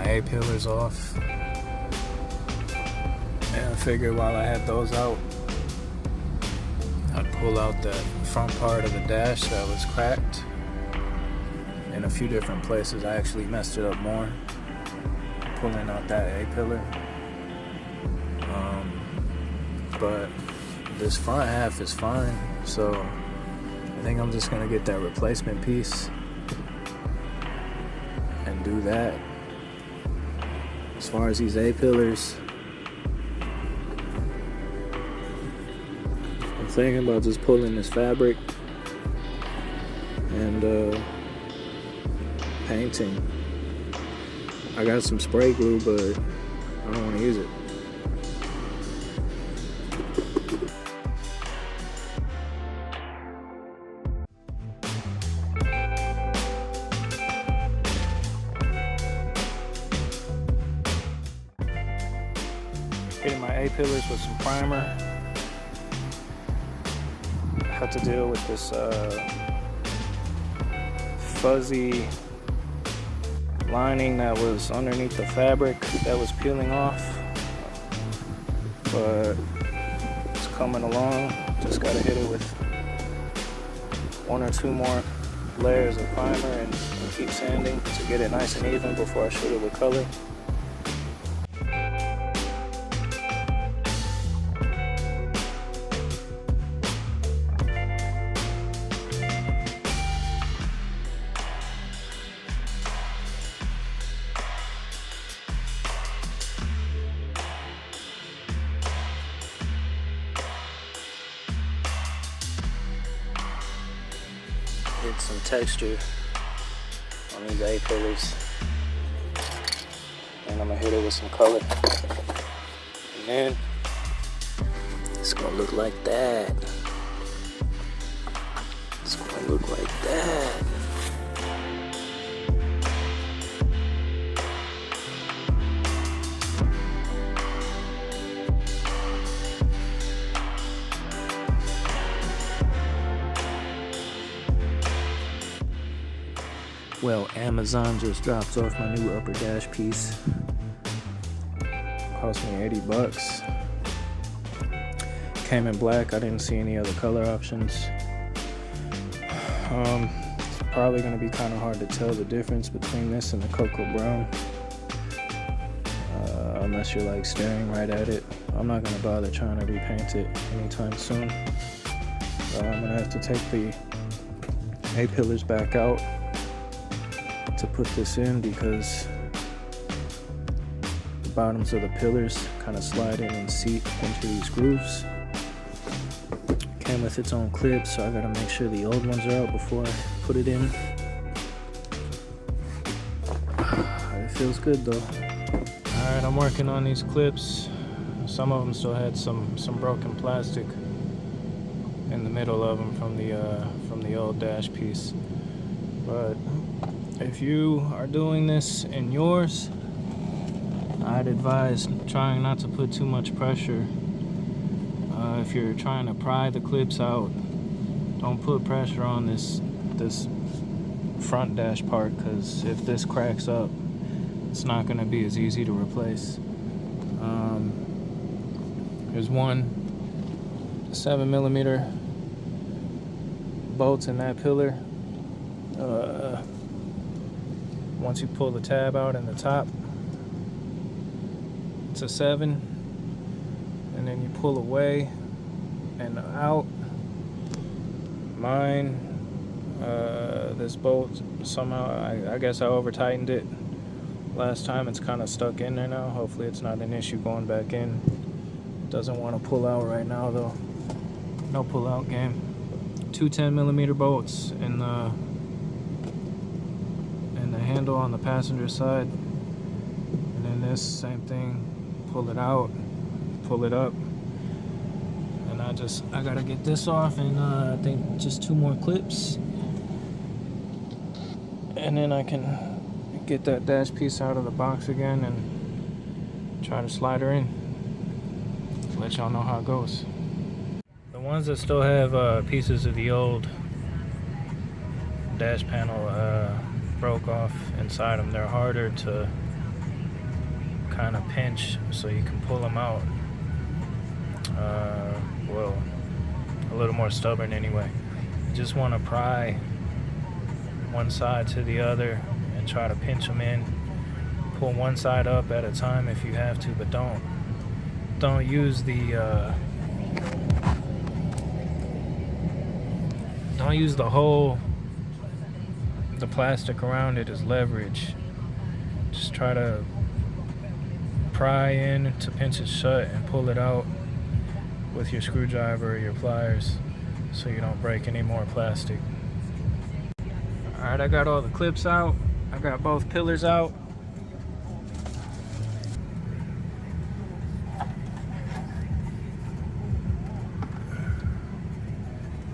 my A-pillars off. And I figured while I had those out, I'd pull out the front part of the dash that was cracked. In a few different places, I actually messed it up more, pulling out that A-pillar. But this front half is fine, so I think I'm just gonna get that replacement piece and do that. As far as these A-pillars, I'm thinking about just pulling this fabric and painting. I got some spray glue, but I don't want to use it. Hitting my A-pillars with some primer. I had to deal with this fuzzy lining that was underneath the fabric that was peeling off, but it's coming along. Just gotta hit it with 1 or 2 more layers of primer and keep sanding to get it nice and even before I shoot it with color. Get some texture on these A-pillars, and I'm gonna hit it with some color, and then it's gonna look like that. It's gonna look like that. Well, Amazon just dropped off my new upper dash piece. Cost me $80. Came in black. I didn't see any other color options. It's probably going to be kind of hard to tell the difference between this and the cocoa brown, unless you're like staring right at it. I'm not going to bother trying to repaint it anytime soon. I'm going to have to take the A-pillars back out to put this in, because the bottoms of the pillars kind of slide in and seat into these grooves. Came with its own clip, so I gotta make sure the old ones are out before I put it in. It feels good though. Alright, I'm working on these clips. Some of them still had some broken plastic in the middle of them from the old dash piece, but if you are doing this in yours, I'd advise trying not to put too much pressure. If you're trying to pry the clips out, don't put pressure on this front dash part, because if this cracks up, it's not going to be as easy to replace. There's one 7mm bolt in that pillar. Once you pull the tab out in the top, it's a 7, and then you pull away and out. Mine, this bolt, somehow, I guess I over tightened it last time. It's kind of stuck in there now. Hopefully it's not an issue going back in. It doesn't want to pull out right now though. No pull out game. 2 10mm bolts in the handle on the passenger side, and then this same thing, pull it out, pull it up, and I gotta get this off, and I think just 2 more clips, and then I can get that dash piece out of the box again and try to slide her in. Let y'all know how it goes. The ones that still have pieces of the old dash panel broke off inside them, they're harder to kind of pinch so you can pull them out. Well, a little more stubborn anyway. You just want to pry one side to the other and try to pinch them in. Pull one side up at a time if you have to, but don't use the the plastic around it as leverage. Just try to pry in to pinch it shut and pull it out with your screwdriver or your pliers so you don't break any more plastic. Alright, I got all the clips out. I got both pillars out.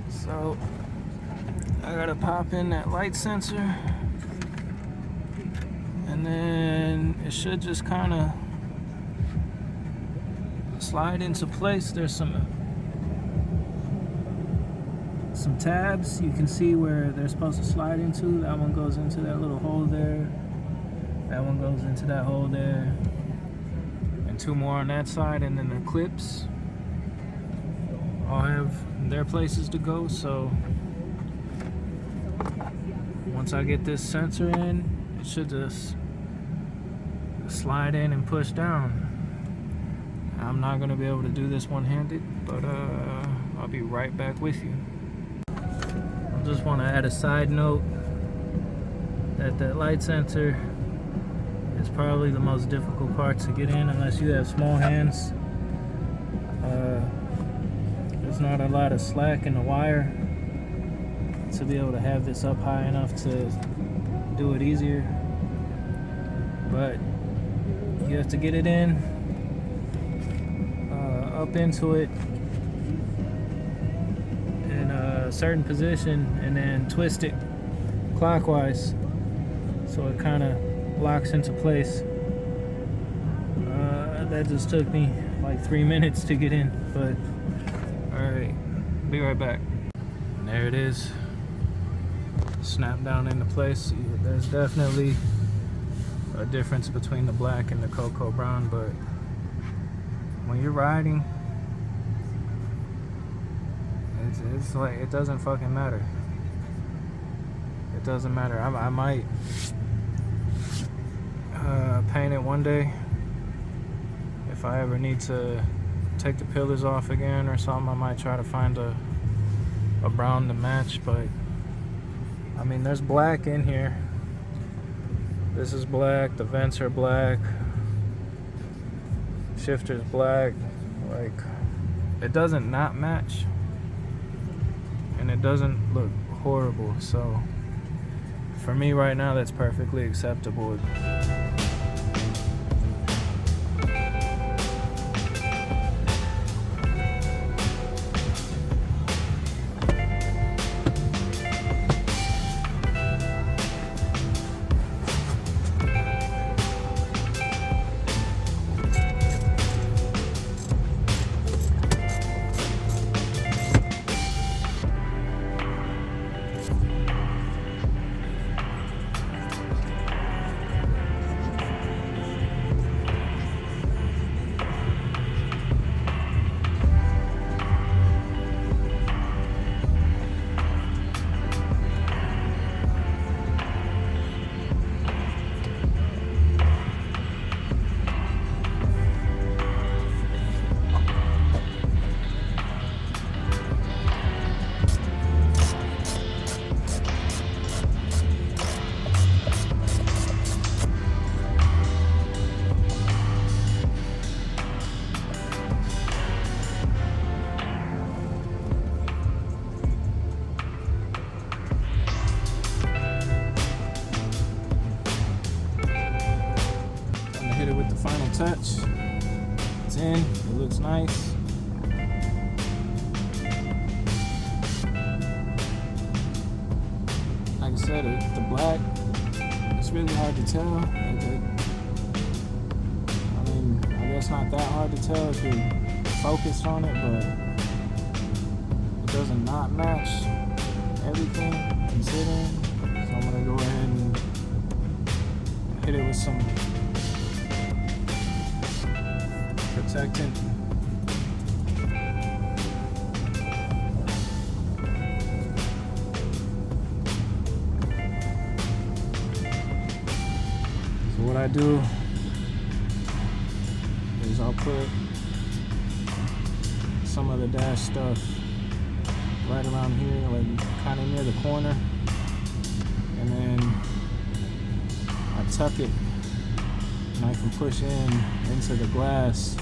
So I gotta pop in that light sensor, and then it should just kind of slide into place. There's some tabs you can see where they're supposed to slide into. That one goes into that little hole there. That one goes into that hole there. And two more on that side, and then the clips all have their places to go. So once I get this sensor in, it should just slide in and push down. I'm not gonna be able to do this one-handed, but I'll be right back with you. I just want to add a side note that light sensor is probably the most difficult part to get in unless you have small hands. There's not a lot of slack in the wire to be able to have this up high enough to do it easier, but you have to get it in up into it in a certain position and then twist it clockwise so it kind of locks into place. That just took me like 3 minutes to get in, but alright, be right back. And there it is, snap down into place. There's definitely a difference between the black and the cocoa brown, but when you're riding, it's like, it doesn't fucking matter. It doesn't matter. I might paint it one day if I ever need to take the pillars off again or something. I might try to find a brown to match, but I mean, there's black in here. This is black, the vents are black, shifter's black. Like, it doesn't not match, and it doesn't look horrible. So for me right now, that's perfectly acceptable. Touch. It's in. It looks nice. Like I said, the black, it's really hard to tell. I mean, I guess not that hard to tell if you're focused on it, but it doesn't not match everything considering. So I'm gonna go ahead and hit it with some protectant. So what I do is I'll put some of the dash stuff right around here, like kind of near the corner, and then I tuck it and I can push into the glass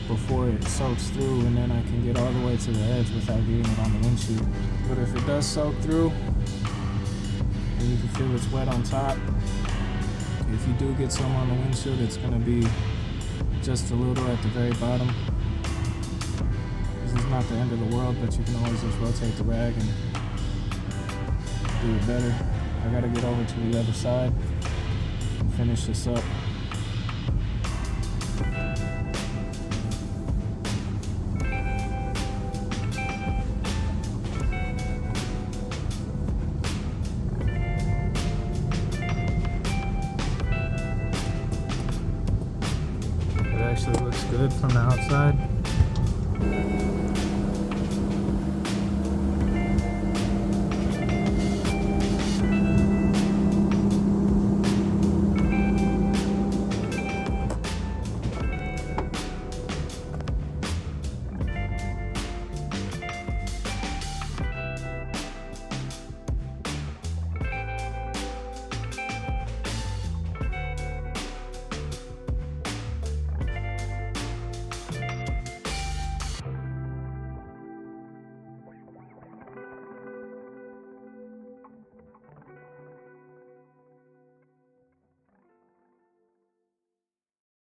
before it soaks through, and then I can get all the way to the edge without getting it on the windshield. But if it does soak through and you can feel it's wet on top, if you do get some on the windshield, it's going to be just a little at the very bottom. This is not the end of the world, but you can always just rotate the rag and do it better. I gotta get over to the other side and finish this up. It actually looks good from the outside.